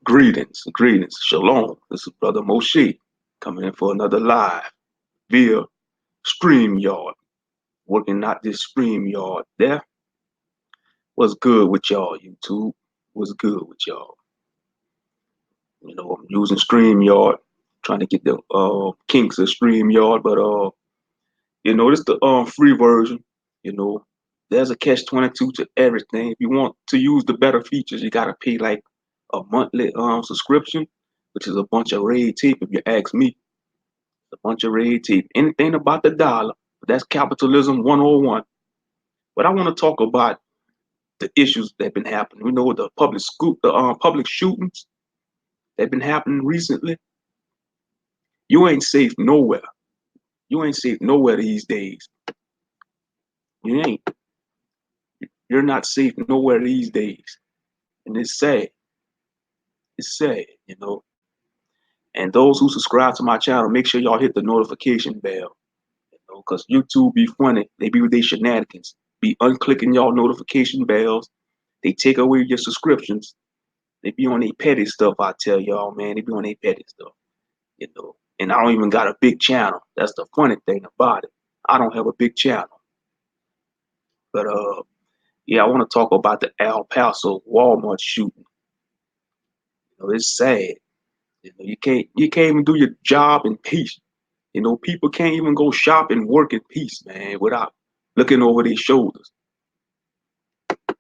Greetings, shalom. This is Brother Moshe coming in for another live via StreamYard. Working out this StreamYard there. What's good with y'all, YouTube? What's good with y'all? I'm using StreamYard, trying to get the kinks of StreamYard, but this the free version. You know, there's a catch 22 to everything. If you want to use the better features, you gotta pay like a monthly subscription, which is a bunch of red tape if you ask me. A bunch of red tape. Anything about the dollar. That's capitalism 101. But I want to talk about the issues that have been happening. We know the public shootings that have been happening recently. You ain't safe nowhere. You ain't safe nowhere these days. You ain't. You're not safe nowhere these days. And it's sad. It's sad. And those who subscribe to my channel, make sure y'all hit the notification bell. Because YouTube be funny. They be with their shenanigans. Be unclicking y'all notification bells. They take away your subscriptions. They be on their petty stuff, I tell y'all, man. They be on their petty stuff. And I don't even got a big channel. That's the funny thing about it. I don't have a big channel. But yeah, I want to talk about the El Paso Walmart shooting. It's sad. You can't even do your job in peace. People can't even go shop and work in peace, man, without looking over their shoulders. But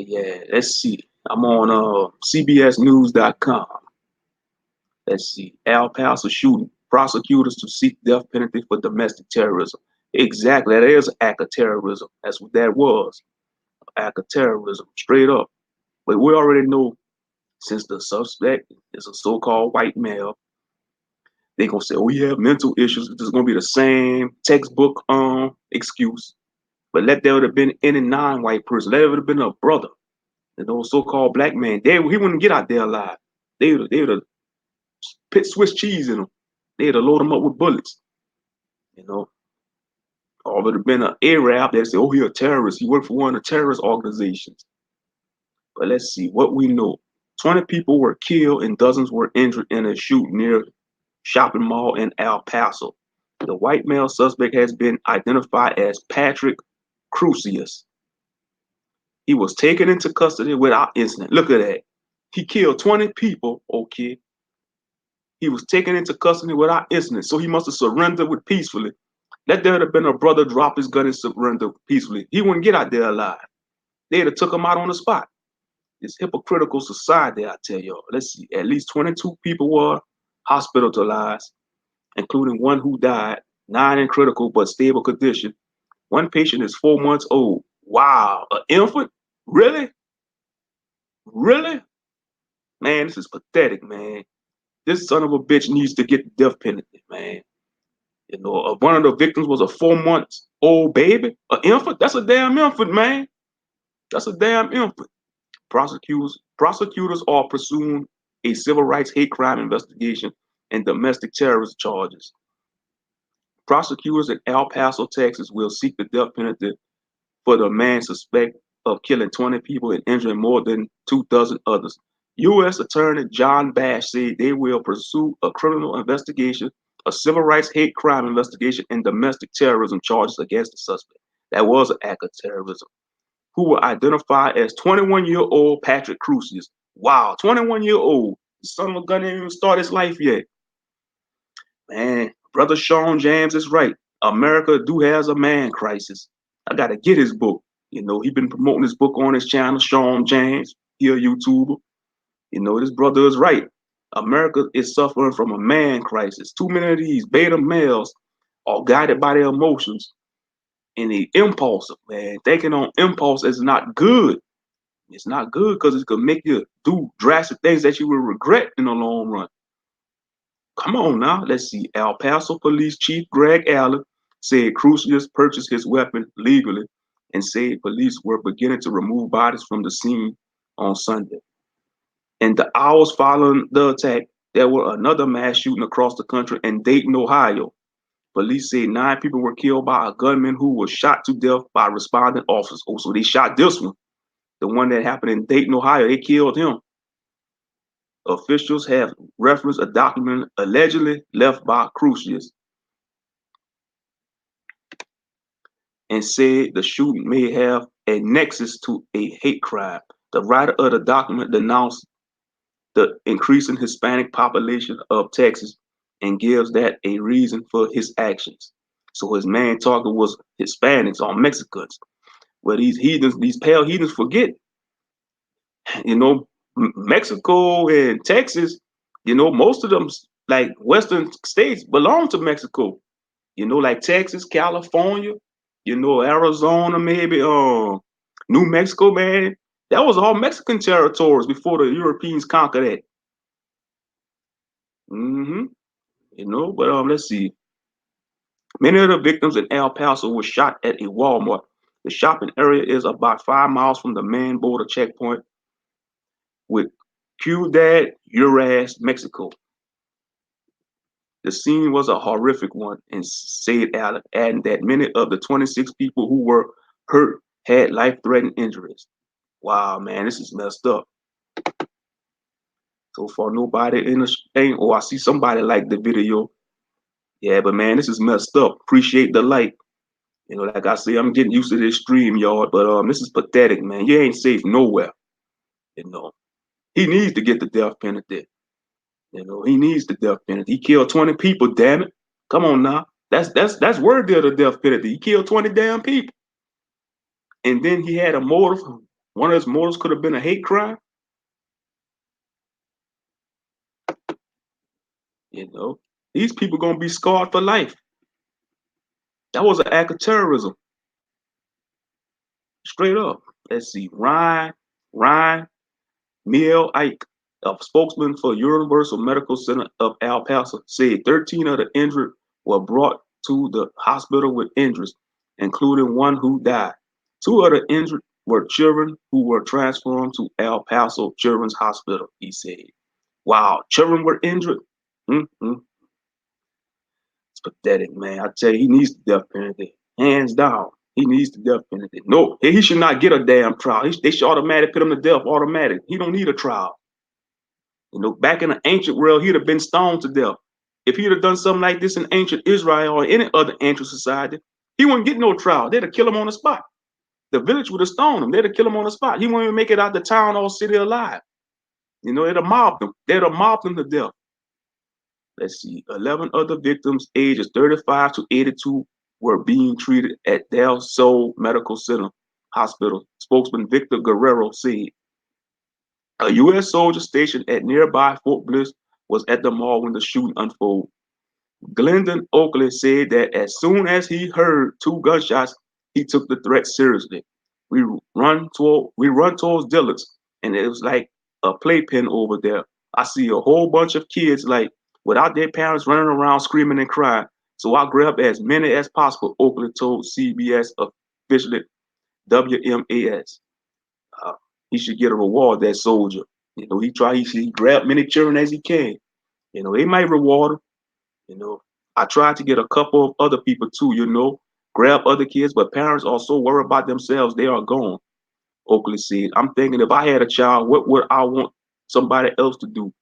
yeah, let's see. I'm on CBSNews.com. Let's see. El Paso shooting. Prosecutors to seek death penalty for domestic terrorism. Exactly. That is an act of terrorism. That's what that was. An act of terrorism. Straight up. But we already know, since the suspect is a so-called white male, they're going to say, oh, you have mental issues. This is going to be the same textbook excuse. But let there have been any non-white person. Let it have been a brother. Those so-called black man. He wouldn't get out there alive. They would have put Swiss cheese in him. They'd have loaded him up with bullets. Or it would have been an Arab that say, oh, he's a terrorist. He worked for one of the terrorist organizations. But let's see what we know. 20 people were killed and dozens were injured in a shooting near shopping mall in El Paso. The white male suspect has been identified as Patrick Crusius. He was taken into custody without incident. Look at that. He killed 20 people, okay. He was taken into custody without incident, so he must have surrendered peacefully. Let there have been a brother drop his gun and surrender peacefully. He wouldn't get out there alive. They'd have took him out on the spot. This hypocritical society, I tell y'all. Let's see, at least 22 people were hospitalized, including one who died, 9 in critical but stable condition. One patient is 4 months old. Wow, an infant? Really? Really? Man, this is pathetic, man. This son of a bitch needs to get the death penalty, man. One of the victims was a 4 months old baby, an infant. That's a damn infant, man. That's a damn infant. Prosecutors are pursuing a civil rights hate crime investigation and domestic terrorist charges. Prosecutors in El Paso, Texas, will seek the death penalty for the man suspected of killing 20 people and injuring more than 2 dozen others. U.S. Attorney John Bash said they will pursue a criminal investigation, a civil rights hate crime investigation, and domestic terrorism charges against the suspect. That was an act of terrorism. Who were identified as 21-year-old Patrick Crusius. Wow, 21-year-old. The son of a gun didn't even start his life yet. Man, Brother Sean James is right. America has a man crisis. I gotta get his book. He been promoting his book on his channel, Sean James. He a YouTuber. This brother is right. America is suffering from a man crisis. Too many of these beta males are guided by their emotions and the impulsive, man. Thinking on impulse is not good. It's not good because it could make you do drastic things that you will regret in the long run. Come on now. Let's see. El Paso Police Chief Greg Allen said Crusius purchased his weapon legally and said police were beginning to remove bodies from the scene on Sunday. In the hours following the attack, there were another mass shooting across the country in Dayton, Ohio. Police said 9 people were killed by a gunman who was shot to death by responding officers. Oh, so they shot this one. the one that happened in Dayton, Ohio, they killed him. Officials have referenced a document allegedly left by Crucius and said the shooting may have a nexus to a hate crime. The writer of the document denounced the increasing Hispanic population of Texas and gives that a reason for his actions. So his main target was Hispanics or Mexicans. Well, these heathens, these pale heathens forget, you know, Mexico and Texas, most of them, like Western states, belong to Mexico. Like Texas, California, Arizona, maybe, New Mexico, man. That was all Mexican territories before the Europeans conquered it. hmm but let's see. Many of the victims in El Paso were shot at a Walmart. The shopping area is about 5 miles from the main border checkpoint with Ciudad Juarez, Mexico. The scene was a horrific one, and said Allen, adding that many of the 26 people who were hurt had life-threatening injuries. Wow, man, this is messed up. So far, nobody in the thing. Oh, I see somebody like the video. Yeah, but man, this is messed up. Appreciate the like. Like I say, I'm getting used to this stream, y'all. But this is pathetic, man. You ain't safe nowhere. You know, he needs to get the death penalty. He needs the death penalty. He killed 20 people. Damn it! Come on now. That's worthy of the death penalty. He killed 20 damn people, and then he had a motive. One of his motives could have been a hate crime. These people gonna be scarred for life. That was an act of terrorism, straight up. Let's see, Ryan Miel Ike, a spokesman for Universal Medical Center of El Paso, said 13 of the injured were brought to the hospital with injuries, including one who died. 2 of the injured were children who were transferred to El Paso Children's Hospital, he said. Wow, children were injured? Mm-hmm. It's pathetic, man. I tell you, he needs the death penalty. Hands down. He needs the death penalty. No, he should not get a damn trial. They should automatically put him to death, automatic. He don't need a trial. Back in the ancient world, he'd have been stoned to death. If he'd have done something like this in ancient Israel or any other ancient society, he wouldn't get no trial. They'd have killed him on the spot. The village would have stoned him. They'd have killed him on the spot. He wouldn't even make it out the town or city alive. They'd have mobbed him. They'd have mobbed him to death. Let's see. 11 other victims, ages 35 to 82, were being treated at Del Sol Medical Center Hospital. Spokesman Victor Guerrero said. A U.S. soldier stationed at nearby Fort Bliss was at the mall when the shooting unfolded. Glendon Oakley said that as soon as he heard 2 gunshots, he took the threat seriously. We run towards Dillard's, and it was like a playpen over there. I see a whole bunch of kids like without their parents running around screaming and crying. So I grabbed as many as possible, Oakley told CBS officially WMAS. Uh, he should get a reward, that soldier. He grab many children as he can. They might reward him. I tried to get a couple of other people too, grab other kids, but parents are so worried about themselves, they are gone. Oakley said, I'm thinking if I had a child, what would I want somebody else to do?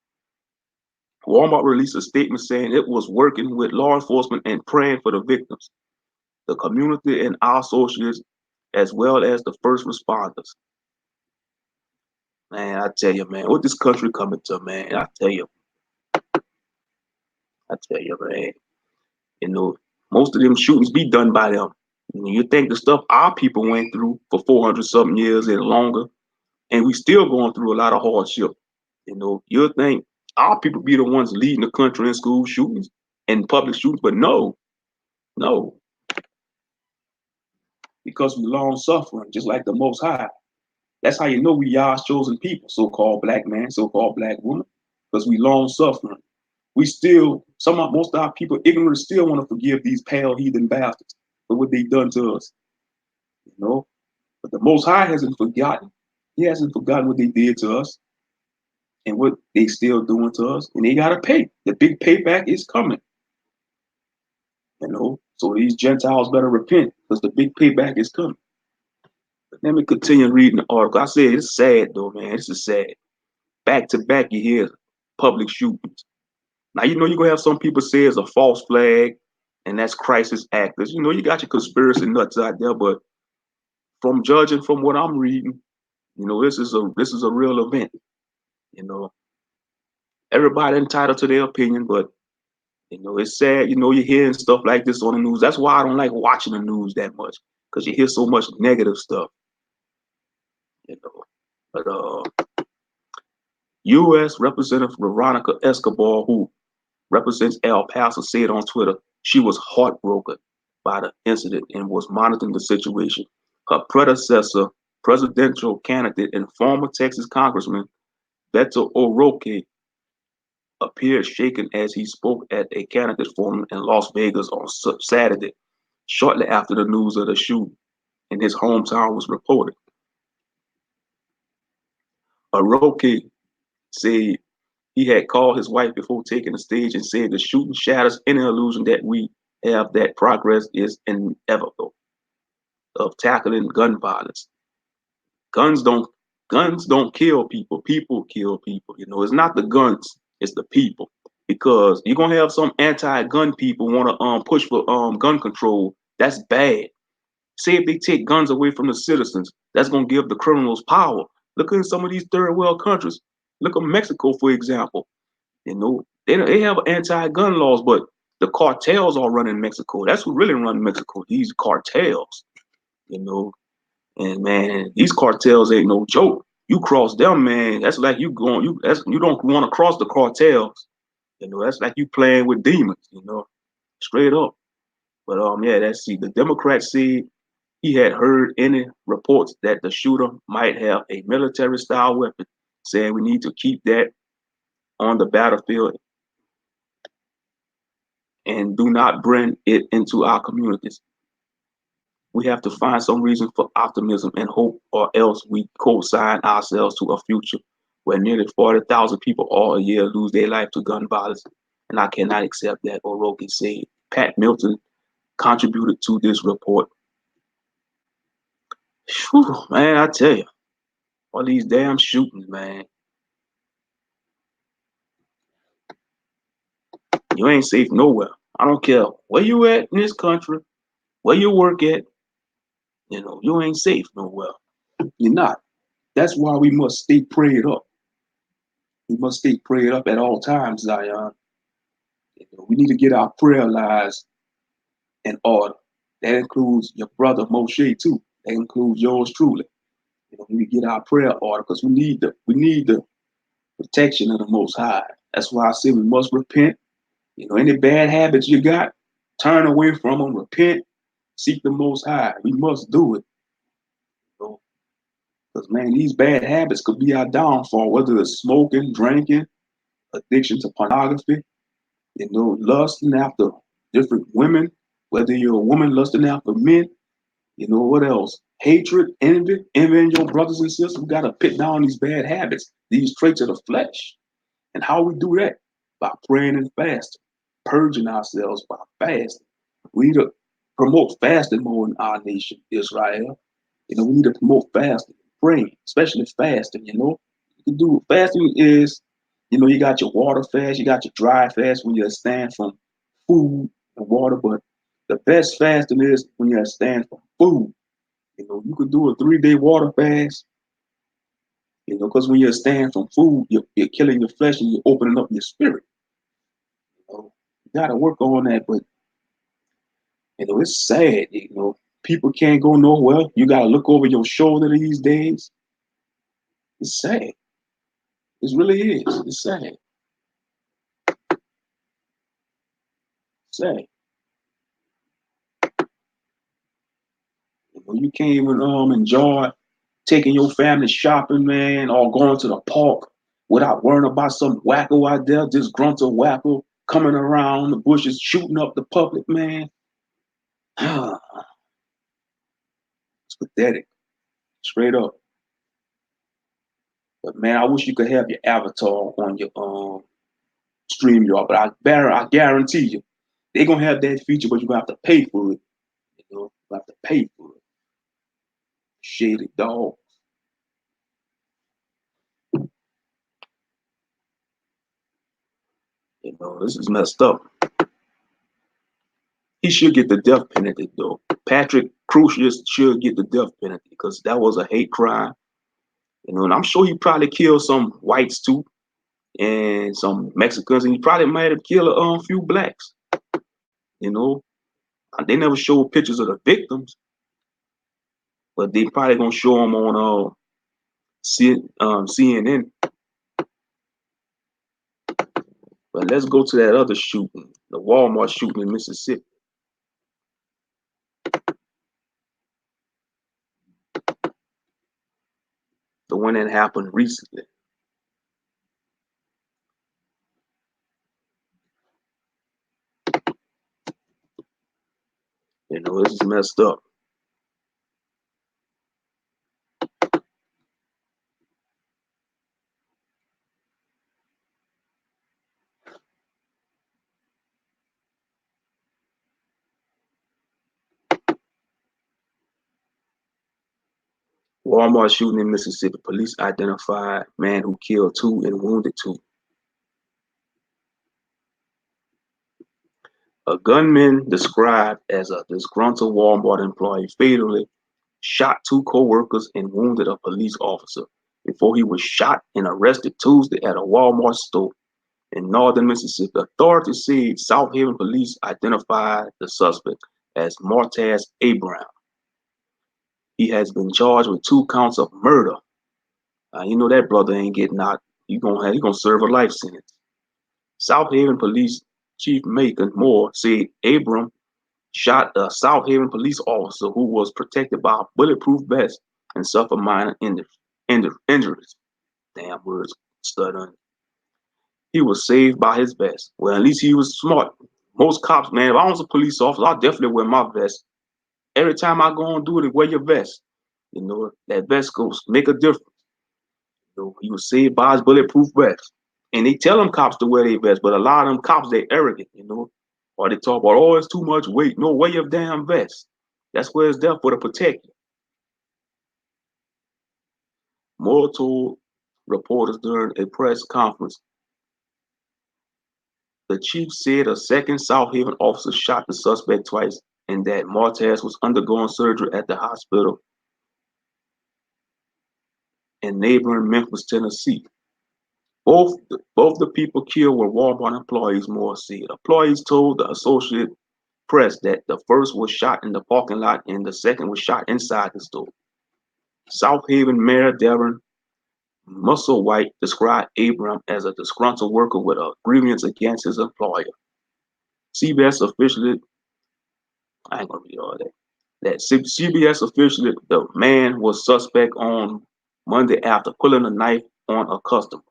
Walmart released a statement saying it was working with law enforcement and praying for the victims, the community, and our associates, as well as the first responders. Man, I tell you, man, what this country coming to, man, I tell you, man. Most of them shootings be done by them. You think the stuff our people went through for 400 something years and longer, and we still going through a lot of hardship. You'll think our people be the ones leading the country in school shootings and public shootings, but no, because we long suffering, just like the Most High. That's how you know we Yah's chosen people, so-called black man, so-called black woman, because we long suffering. We still, most of our people ignorant still want to forgive these pale heathen bastards for what they done to us. But the Most High hasn't forgotten. He hasn't forgotten what they did to us and what they still doing to us. And they gotta pay. The big payback is coming. So these Gentiles better repent because the big payback is coming. Let me continue reading the article. I said it's sad though, man. This is sad. Back to back, you hear public shootings. Now you know you're gonna have some people say it's a false flag, and that's crisis actors. You know you got your conspiracy nuts out there, but from judging from what I'm reading, you know this is a real event. You know everybody entitled to their opinion, but you know it's sad. You know you're hearing stuff like this on the news. That's why I don't like watching the news that much because you hear so much negative stuff. You know, but U.S. Representative Veronica Escobar, who represents El Paso, said on Twitter she was heartbroken by the incident and was monitoring the situation. Her predecessor, presidential candidate and former Texas Congressman Beto O'Rourke, appeared shaken as he spoke at a candidate forum in Las Vegas on Saturday, shortly after the news of the shooting in his hometown was reported. O'Rourke said he had called his wife before taking the stage and said the shooting shatters any illusion that we have that progress is inevitable of tackling gun violence. Guns don't guns don't kill people. People kill people. You know, it's not the guns, it's the people. Because you're gonna have some anti-gun people want to push for gun control. That's bad. Say if they take guns away from the citizens, that's gonna give the criminals power. Look at some of these third world countries. Look at Mexico, for example. You know, they have anti-gun laws, but the cartels are running Mexico. That's who really run Mexico. These cartels, you know. And man, these cartels ain't no joke. You cross them, man. That's like you going. You don't want to cross the cartels. You know, that's like you playing with demons. You know, straight up. But yeah, that's see. The Democrats said he had heard any reports that the shooter might have a military-style weapon, saying we need to keep that on the battlefield and do not bring it into our communities. We have to find some reason for optimism and hope, or else we co-sign ourselves to a future where nearly 40,000 people all a year lose their life to gun violence. And I cannot accept that, O'Rourke said. Pat Milton contributed to this report. Whew, man, I tell you, all these damn shootings, man. You ain't safe nowhere. I don't care where you at in this country, where you work at, you know, you ain't safe nowhere. You're not. That's why we must stay prayed up. We must stay prayed up at all times, Zion. You know, we need to get our prayer lives in order. That includes your brother Moshe too. That includes yours truly. You know, we need to get our prayer order because we need the protection of the Most High. That's why I say we must repent. You know, any bad habits you got, turn away from them, repent, seek the Most High. We must do it. You know, because man, these bad habits could be our downfall, whether it's smoking, drinking, addiction to pornography, you know, lusting after different women, whether you're a woman lusting after men, you know, what else? Hatred, envying your brothers and sisters. We got to put down these bad habits, these traits of the flesh. And how we do that? By praying and fasting, purging ourselves by fasting. We need to promote fasting more in our nation, Israel. You know, we need to promote fasting, praying, especially fasting, you know. You can do fasting is, you know, you got your water fast, you got your dry fast when you stand from food and water, but the best fasting is when you stand from food. You know, you could do a 3-day water fast, you know, because when you stand from food, you're killing your flesh and you're opening up your spirit. You know, you gotta work on that, but you know, it's sad, you know. People can't go nowhere. You gotta look over your shoulder these days. It's sad. It really is. It's sad. Sad. You know, you can't even enjoy taking your family shopping, man, or going to the park without worrying about some wacko out there, disgruntled wacko coming around the bushes shooting up the public, man. It's pathetic. Straight up. But man, I wish you could have your avatar on your StreamYard, but I guarantee you, they're gonna have that feature, but you're gonna have to pay for it. You know, you have to pay for it. Shady dog. You know, this is messed up. He should get the death penalty, though. Patrick Crusius should get the death penalty because that was a hate crime. You know, and I'm sure he probably killed some whites too and some Mexicans, and he probably might have killed a few blacks. You know, they never showed pictures of the victims, but they probably gonna show them on CNN. But let's go to that other shooting, the Walmart shooting in Mississippi. The one that happened recently. You know, this is messed up. Walmart shooting in Mississippi. Police identified man who killed two and wounded two. A gunman described as a disgruntled Walmart employee fatally shot two co-workers and wounded a police officer before he was shot and arrested Tuesday at a Walmart store in northern Mississippi. Authorities said South Haven police identified the suspect as Martaz Abraham. He has been charged with 2 counts of murder. You know that brother ain't getting out. He gonna serve a life sentence. South Haven Police Chief Macon Moore said Abram shot a South Haven police officer who was protected by a bulletproof vest and suffered minor injuries. Damn words stuttering. He was saved by his vest. Well, at least he was smart. Most cops, man, if I was a police officer, I'd definitely wear my vest. Every time I go and do it, wear your vest. You know, that vest goes make a difference. You know, he was saved by his bulletproof vest. And they tell them cops to wear their vest, but a lot of them cops, they arrogant, you know. Or they talk about, oh, it's too much weight. No, wear your damn vest. That's where it's there for to protect you. Moore told reporters during a press conference. The chief said a second South Haven officer shot the suspect twice and that Martaz was undergoing surgery at the hospital in neighboring Memphis, Tennessee. Both the people killed were Walmart employees, Moore said. Employees told the Associated Press that the first was shot in the parking lot and the second was shot inside the store. South Haven Mayor Devin Musselwhite described Abram as a disgruntled worker with a grievance against his employer. CBS officially, I ain't gonna read all that. CBS officially, the man was suspect on Monday after pulling a knife on a customer.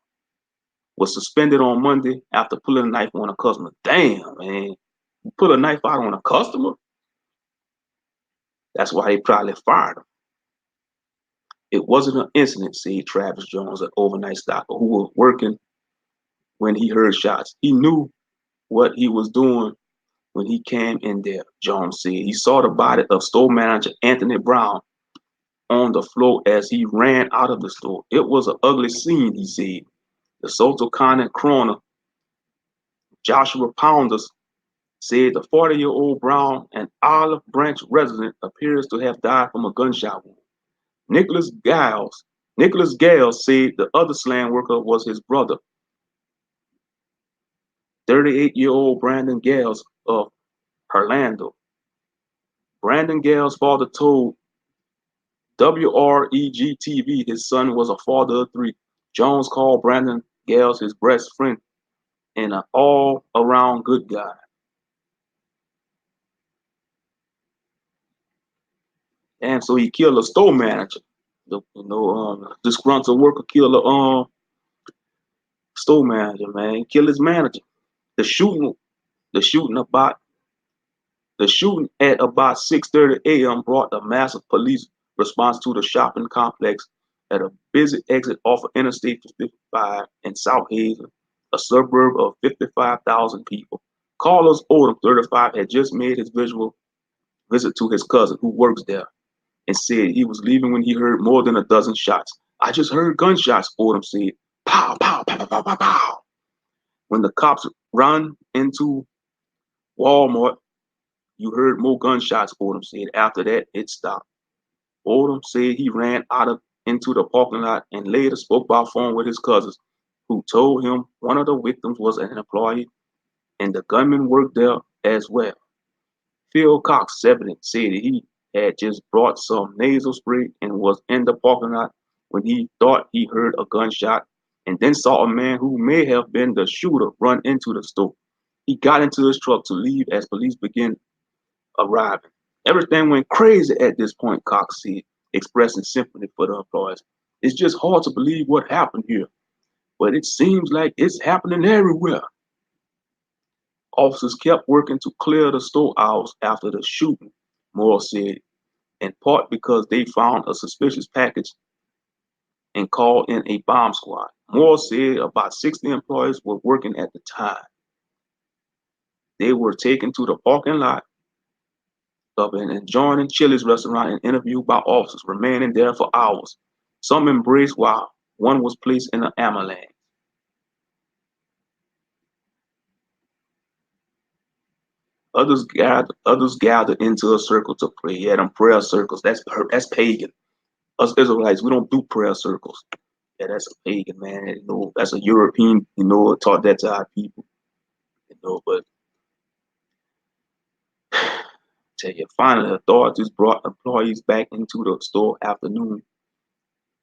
Was suspended on Monday after pulling a knife on a customer. Damn, man. You pull a knife out on a customer? That's why they probably fired him. It wasn't an incident, said Travis Jones, an overnight stopper who was working when he heard shots. He knew what he was doing when he came in there, Jones said. He saw the body of store manager Anthony Brown on the floor as he ran out of the store. It was an ugly scene, he said. The Soto County coroner, Joshua Pounders, said the 40-year-old Brown and Olive Branch resident appears to have died from a gunshot wound. Nicholas Gales said the other slang worker was his brother, 38-year-old Brandon Gales of Orlando. Brandon Gales' father told WREG-TV his son was a father of three. Jones called Brandon Gales his best friend and an all-around good guy. And so he killed a store manager. Disgruntled worker killed a store manager, man. Killed his manager. The shooting, the shooting about the shooting at about 6:30 a.m. brought a massive police response to the shopping complex at a busy exit off of Interstate 55 in South Haven, a suburb of 55,000 people. Carlos Odom, 35, had just made his visual visit to his cousin who works there. and said he was leaving when he heard more than a dozen shots. I just heard gunshots, Fordham said. Pow, pow, pow, pow, pow, pow, pow. When the cops run into Walmart, you heard more gunshots, Fordham said. After that, it stopped. Fordham said he ran into the parking lot and later spoke by phone with his cousins, who told him one of the victims was an employee and the gunman worked there as well. Phil Cox, 70, said he had just brought some nasal spray and was in the parking lot when he thought he heard a gunshot and then saw a man who may have been the shooter run into the store. He got into his truck to leave as police began arriving. Everything went crazy at this point, Cox said, expressing sympathy for the employees. It's just hard to believe what happened here, but it seems like it's happening everywhere. Officers kept working to clear the store hours after the shooting, Moore said, in part because they found a suspicious package and called in a bomb squad. Moore said about 60 employees were working at the time. They were taken to the parking lot of an adjoining Chili's restaurant and interviewed by officers, remaining there for hours. Some embraced while one was placed in an ambulance. Others gathered into a circle to pray. Yeah, them prayer circles. That's pagan. Us Israelites, we don't do prayer circles. Yeah, that's a pagan, man. That's a European, taught that to our people. But tell you, finally, authorities brought employees back into the store after noon,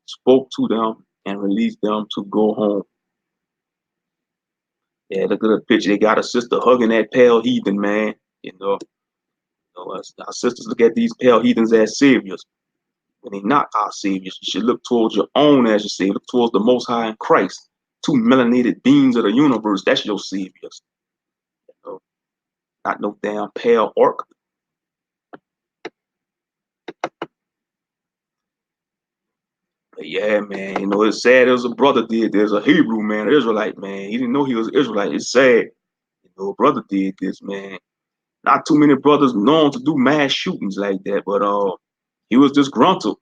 spoke to them, and released them to go home. Yeah, look at the picture. They got a sister hugging that pale heathen, man. Our sisters look at these pale heathens as saviors. When they're not our saviors, you should look towards your own as your savior. Look towards the Most High in Christ. Two melanated beings of the universe. That's your saviors. You know, not no damn pale orc. But yeah, man, it's sad. There's a brother did. There's a Hebrew man, an Israelite man. He didn't know he was Israelite. It's sad. A brother did this, man. Not too many brothers known to do mass shootings like that, but he was disgruntled.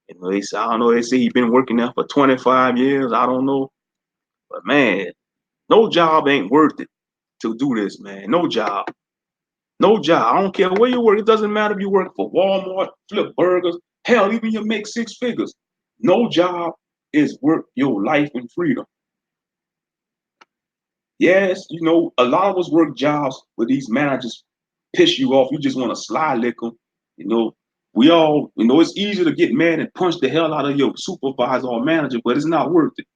They say, I don't know. They say he's been working there for 25 years. I don't know, but man, no job ain't worth it to do this, man. No job. No job. I don't care where you work. It doesn't matter if you work for Walmart, flip burgers, hell, even you make six figures. No job is worth your life and freedom. Yes, a lot of us work jobs where these managers piss you off. You just want to slide lick them. We all, it's easy to get mad and punch the hell out of your supervisor or manager, but it's not worth it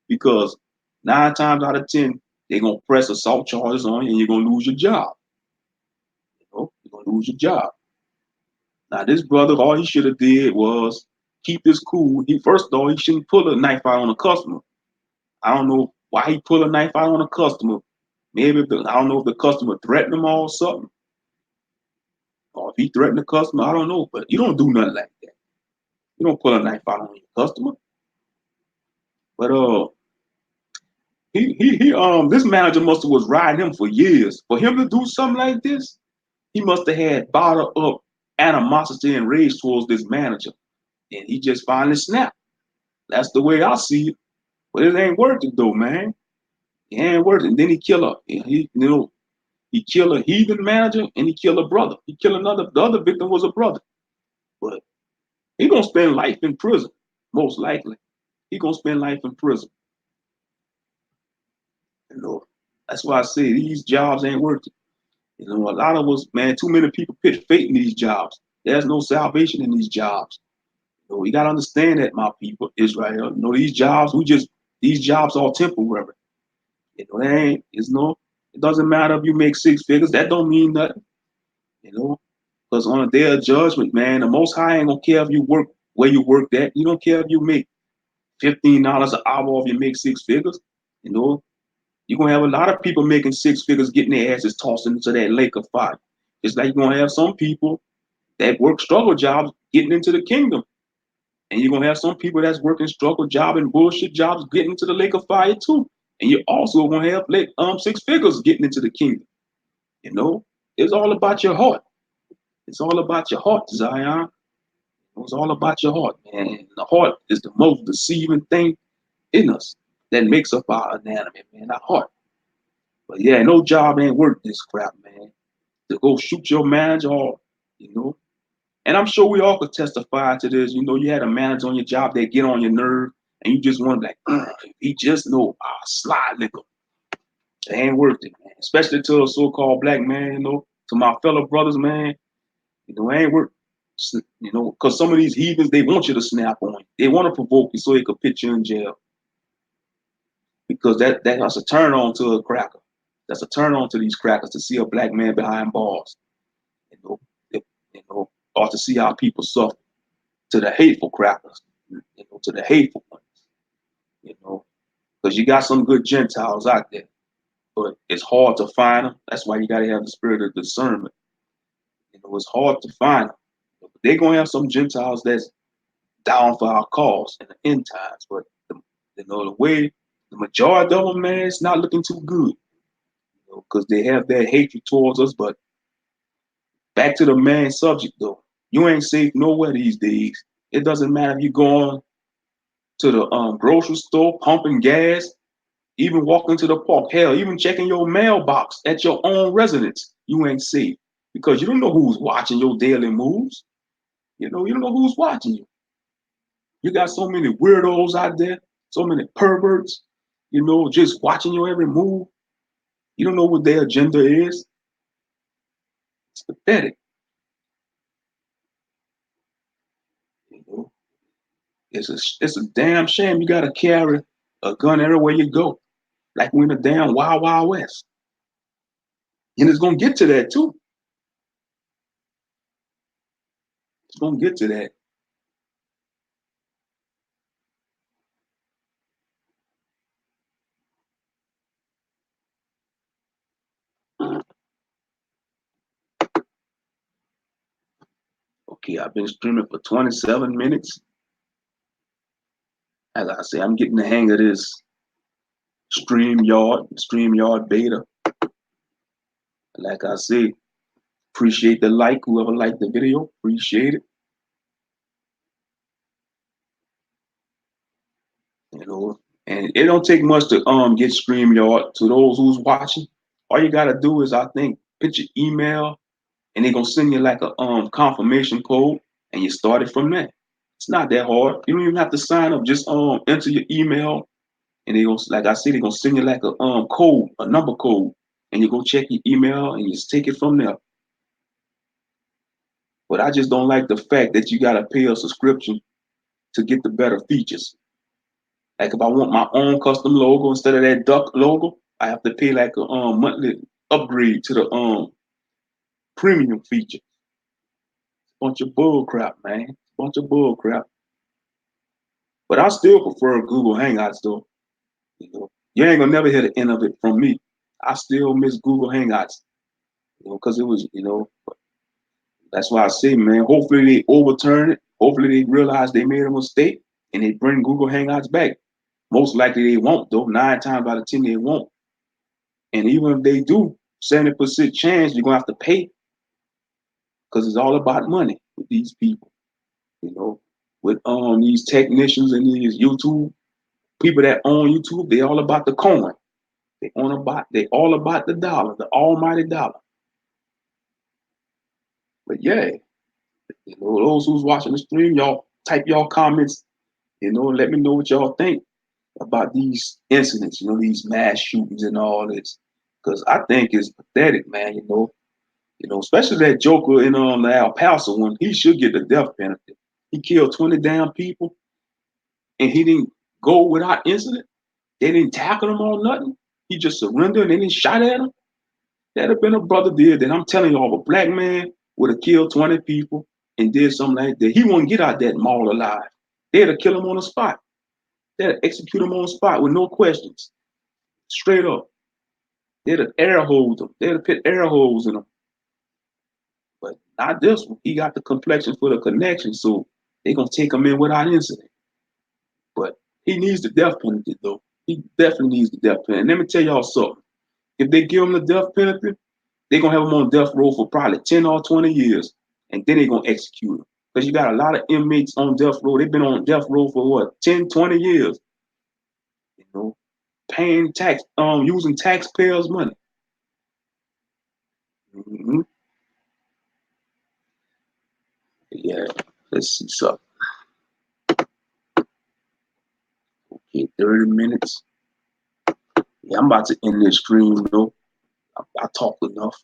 because 9 times out of 10, they're going to press assault charges on you and you're going to lose your job. You're going to lose your job. Now, this brother, all he should have did was keep this cool. First of all, he shouldn't pull a knife out on a customer. I don't know why he pull a knife out on a customer. Maybe I don't know if the customer threatened him or something. Or if he threatened the customer, I don't know. But you don't do nothing like that. You don't pull a knife out on your customer. But this manager must have was riding him for years. For him to do something like this, he must have had bottled up animosity and rage towards this manager. And he just finally snapped. That's the way I see it. But it ain't worth it though, man. It ain't worth it. And then he killed a heathen manager and he killed a brother. He killed the other victim was a brother. But he gonna spend life in prison, most likely. He gonna spend life in prison. That's why I say these jobs ain't worth it. A lot of us, man, too many people put faith in these jobs. There's no salvation in these jobs. We gotta understand that, my people, Israel. These jobs, these jobs are temporary. It doesn't matter if you make 6 figures. That don't mean nothing. Because on a day of judgment, man, the Most High ain't gonna care if you work where you work at. He don't care if you make $15 an hour or if you make 6 figures. You're gonna have a lot of people making 6 figures getting their asses tossed into that lake of fire. It's like you're gonna have some people that work struggle jobs getting into the kingdom. And you're gonna have some people that's working struggle job and bullshit jobs getting into the lake of fire too. And you're also gonna have 6 figures getting into the kingdom. It's all about your heart. It's all about your heart, Zion. It's all about your heart, man. And the heart is the most deceiving thing in us that makes up our anatomy, man, our heart. But yeah, no job ain't worth this crap, man. To go shoot your manager off, you know. And I'm sure we all could testify to this. You know, you had a manager on your job that get on your nerve, and you just want to be like, if he just know, slide lick him. It ain't worth it, man. Especially to a so-called black man, you know, to my fellow brothers, man. You know, it ain't worth. You know, because some of these heathens, they want you to snap on you. They want to provoke you so they could put you in jail. Because that's a turn on to a cracker. That's a turn on to these crackers to see a black man behind bars. You know, you know, or to see how people suffer. To the hateful crackers, you know, to the hateful ones, you know, because you got some good Gentiles out there, but it's hard to find them. That's why you got to have the spirit of discernment. You know, it's hard to find them. They're gonna have some Gentiles that's down for our cause in the end times, but you know the way the majority of them, man, it's not looking too good, you know, because they have that hatred towards us. But back to the main subject, though, you ain't safe nowhere these days. It doesn't matter if you're going to the grocery store, pumping gas, even walking to the park, hell, even checking your mailbox at your own residence, you ain't safe because you don't know who's watching your daily moves. You know, you don't know who's watching you. You got so many weirdos out there, so many perverts, you know, just watching your every move. You don't know what their agenda is. It's pathetic. You know, it's a damn shame you gotta carry a gun everywhere you go, like we're in a damn wild wild west. And it's gonna get to that too. It's gonna get to that. Okay, I've been streaming for 27 minutes. As I say, I'm getting the hang of this StreamYard beta. Like I say, appreciate the like, whoever liked the video, appreciate it. You know, and it don't take much to get StreamYard. To those who's watching, all you gotta do is I think put your email and they're gonna send you like a confirmation code and you start it from there. It's not that hard. You don't even have to sign up. Just enter your email and they gonna, like I said, they're gonna send you like a code, a number code, and you go check your email and you just take it from there. But I just don't like the fact that you gotta pay a subscription to get the better features. Like if I want my own custom logo instead of that duck logo, I have to pay like a monthly upgrade to the premium feature. Bunch of bull crap, man. Bunch of bull crap. But I still prefer Google Hangouts though. You know, you ain't gonna never hear the end of it from me. I still miss Google Hangouts, you know, because it was, you know, that's why I say, man, hopefully they overturn it. Hopefully they realize they made a mistake and they bring Google Hangouts back. Most likely they won't, though. 9 times out of 10 they won't. And even if they do, 70% chance you're gonna have to pay because it's all about money with these people, you know. With these technicians and these YouTube people that own YouTube, they all about the coin. They all about the dollar, the almighty dollar. But yeah, you know, those who's watching the stream, y'all type y'all comments, you know, let me know what y'all think about these incidents, you know, these mass shootings and all this. Because I think it's pathetic, man, you know. You know, especially that Joker in the El Paso one, he should get the death penalty. He killed 20 damn people and he didn't go without incident. They didn't tackle him or nothing. He just surrendered and they didn't shot at him. That'd have been a brother did that. I'm telling y'all, a black man would have killed 20 people and did something like that. He wouldn't get out that mall alive. They'd have killed him on the spot. They'd have executed him on the spot with no questions. Straight up. They'd have air holed him. They'd have put air holes in him. But not this one. He got the complexion for the connection, so they're gonna take him in without incident. But he needs the death penalty, though. He definitely needs the death penalty. And let me tell y'all something. If they give him the death penalty, they're gonna have him on death row for probably 10 or 20 years, and then they're gonna execute him. Because you got a lot of inmates on death row. They've been on death row for what, 10, 20 years, you know, paying tax, using taxpayers' money. Hmm. Yeah, let's see something. Okay, 30 minutes. Yeah, I'm about to end this stream, though. I talked enough.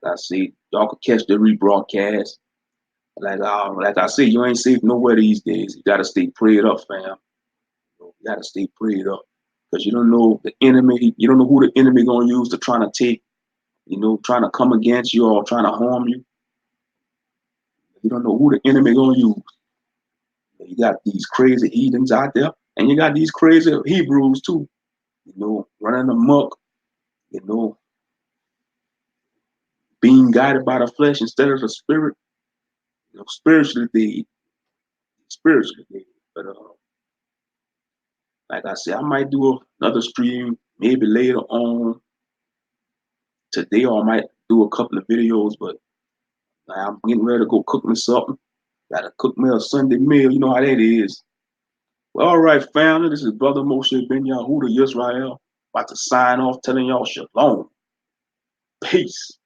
Like I said, y'all can catch the rebroadcast. Like I said, you ain't safe nowhere these days. You gotta stay prayed up, fam. You gotta stay prayed up. Because you don't know the enemy, you don't know who the enemy gonna use to try to take, trying to come against you or trying to harm you. You don't know who the enemy gonna use. You got these crazy heathens out there, and you got these crazy Hebrews too, running amok, you know, being guided by the flesh instead of the spirit, spiritually dead. But like I said, I might do another stream maybe later on today, or I might do a couple of videos, but I'm getting ready to go cook me something. Gotta cook me a Sunday meal, you know how that is. Well, all right, family, this is Brother Moshe Ben Yahuda Yisrael, about to sign off telling y'all shalom. Peace.